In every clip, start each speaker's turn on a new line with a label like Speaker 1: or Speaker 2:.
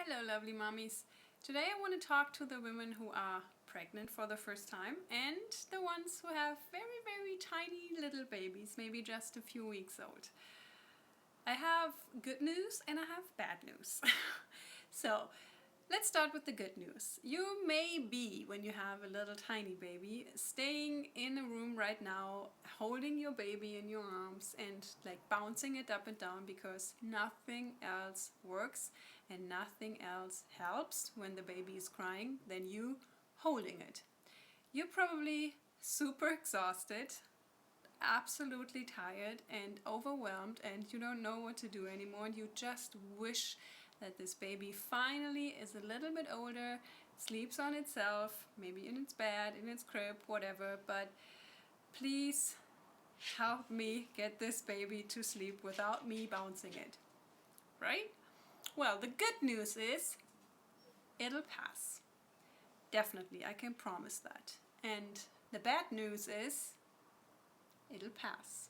Speaker 1: Hello lovely mommies. Today I want to talk to the women who are pregnant for the first time and the ones who have very tiny little babies, maybe just a few weeks old. I have good news and I have bad news. So let's start with the good news. You may be, when you have a little tiny baby, staying in a room right now, holding your baby in your arms and like bouncing it up and down because nothing else works and nothing else helps when the baby is crying than you holding it. You're probably super exhausted, absolutely tired and overwhelmed, and you don't know what to do anymore, and you just wish that this baby finally is a little bit older, sleeps on itself, maybe in its bed, in its crib, whatever, but please help me get this baby to sleep without me bouncing it, right? Well, the good news is it'll pass. Definitely, I can promise that. And the bad news is it'll pass.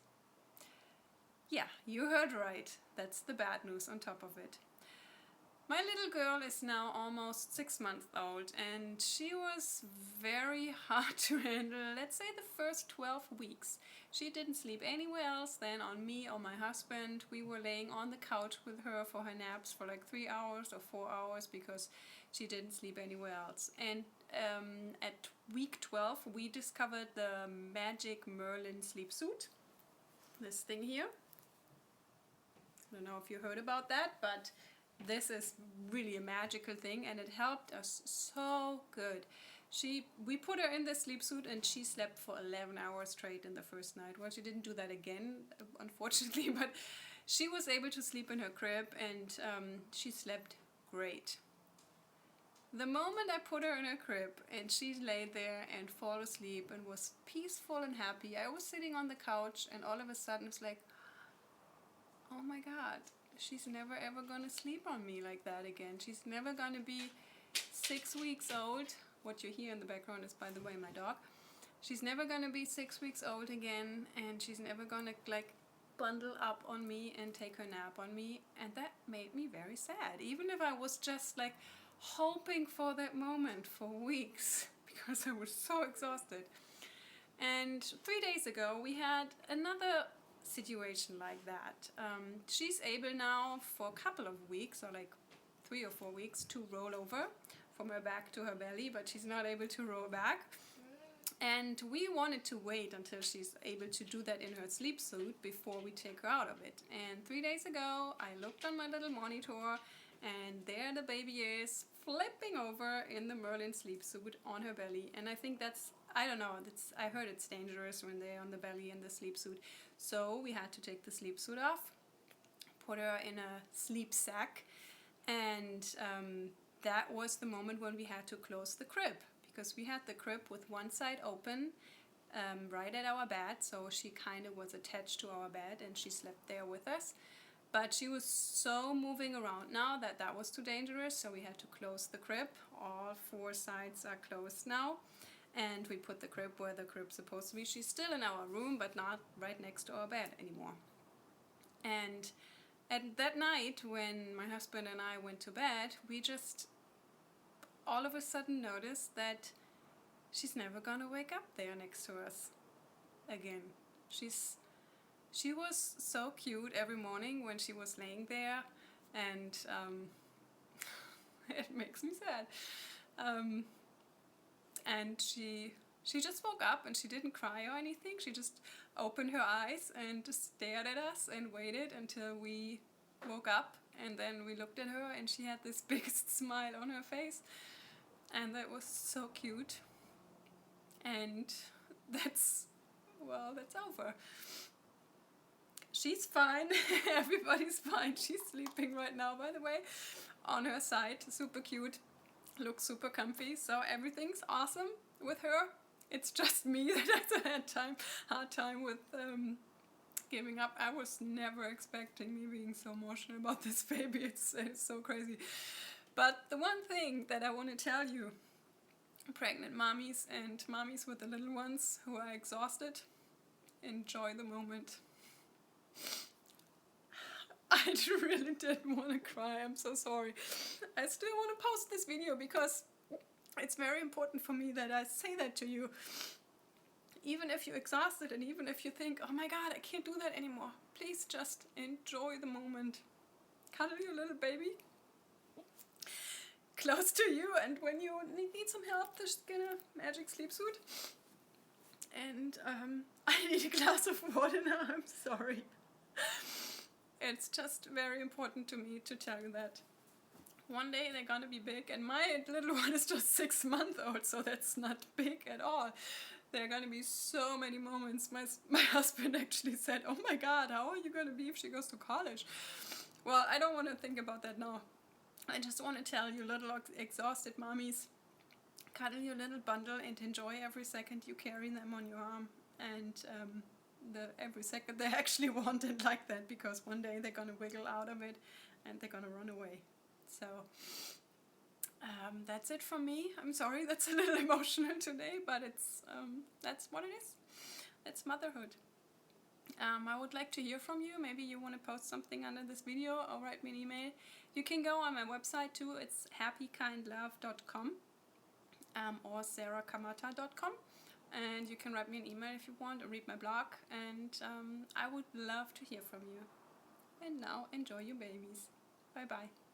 Speaker 1: Yeah, you heard right. That's the bad news on top of it. My little girl is now almost 6 months old and she was very hard to handle. Let's say the first 12 weeks. She didn't sleep anywhere else than on me or my husband. We were laying on the couch with her for her naps for like 3 hours or 4 hours because she didn't sleep anywhere else. And at week 12 we discovered the magic Merlin sleep suit. This thing here. I don't know if you heard about that, but this is really a magical thing and it helped us so good. We put her in the sleep suit and she slept for 11 hours straight in the first night. Well, she didn't do that again, unfortunately, but she was able to sleep in her crib and she slept great. The moment I put her in her crib and she lay there and fall asleep and was peaceful and happy, I was sitting on the couch and all of a sudden it's like, oh my God, she's never ever gonna sleep on me like that again. She's never gonna be 6 weeks old. What you hear in the background is, by the way, my dog. She's never gonna be 6 weeks old again, and she's never gonna like bundle up on me and take her nap on me. And that made me very sad, even if I was just like hoping for that moment for weeks because I was so exhausted. And 3 days ago we had another situation like that. She's able now for a couple of weeks, or like 3 or 4 weeks, to roll over from her back to her belly, but she's not able to roll back. And we wanted to wait until she's able to do that in her sleep suit before we take her out of it. And 3 days ago I looked on my little monitor and there the baby is flipping over in the Merlin sleep suit on her belly. And I think that's, I don't know, I heard it's dangerous when they're on the belly in the sleep suit. So we had to take the sleep suit off, put her in a sleep sack, and that was the moment when we had to close the crib, because we had the crib with one side open right at our bed, so she kind of was attached to our bed and she slept there with us. But she was so moving around now that that was too dangerous, so we had to close the crib. All 4 sides are closed now. And we put the crib where the crib's supposed to be. She's still in our room, but not right next to our bed anymore. And at that night, when my husband and I went to bed, we just all of a sudden noticed that she's never gonna wake up there next to us again. She was so cute every morning when she was laying there, and it makes me sad. And she just woke up and she didn't cry or anything. She just opened her eyes and just stared at us and waited until we woke up. And then we looked at her and she had this biggest smile on her face. And that was so cute. And that's over. She's fine. Everybody's fine. She's sleeping right now, by the way, on her side. Super cute. Looks super comfy. So everything's awesome with her. It's just me that has a hard time with giving up. I was never expecting me being so emotional about this baby. It's so crazy. But the one thing that I want to tell you, pregnant mommies and mommies with the little ones who are exhausted, enjoy the moment. I really didn't want to cry. I'm so sorry. I still want to post this video because it's very important for me that I say that to you. Even if you're exhausted and even if you think, oh my God, I can't do that anymore, please just enjoy the moment. Cuddle your little baby close to you, and when you need some help, just get a magic sleep suit. And I need a glass of water now, I'm sorry. It's just very important to me to tell you that one day they're gonna be big, and my little one is just 6 months old, so that's not big at all. There are gonna be so many moments. My husband actually said, oh my God, how are you gonna be if she goes to college? Well, I don't want to think about that now. I just want to tell you, little exhausted mommies, cuddle your little bundle and enjoy every second you carry them on your arm. And every second they actually want it like that, because one day they're gonna wiggle out of it and they're gonna run away. So that's it from me. I'm sorry, that's a little emotional today, but it's that's what it is. It's motherhood. I would like to hear from you. Maybe you want to post something under this video or write me an email. You can go on my website too. It's happykindlove.com or sarahcamatta.com. And you can write me an email if you want, or read my blog, and I would love to hear from you. And now enjoy your babies. Bye bye.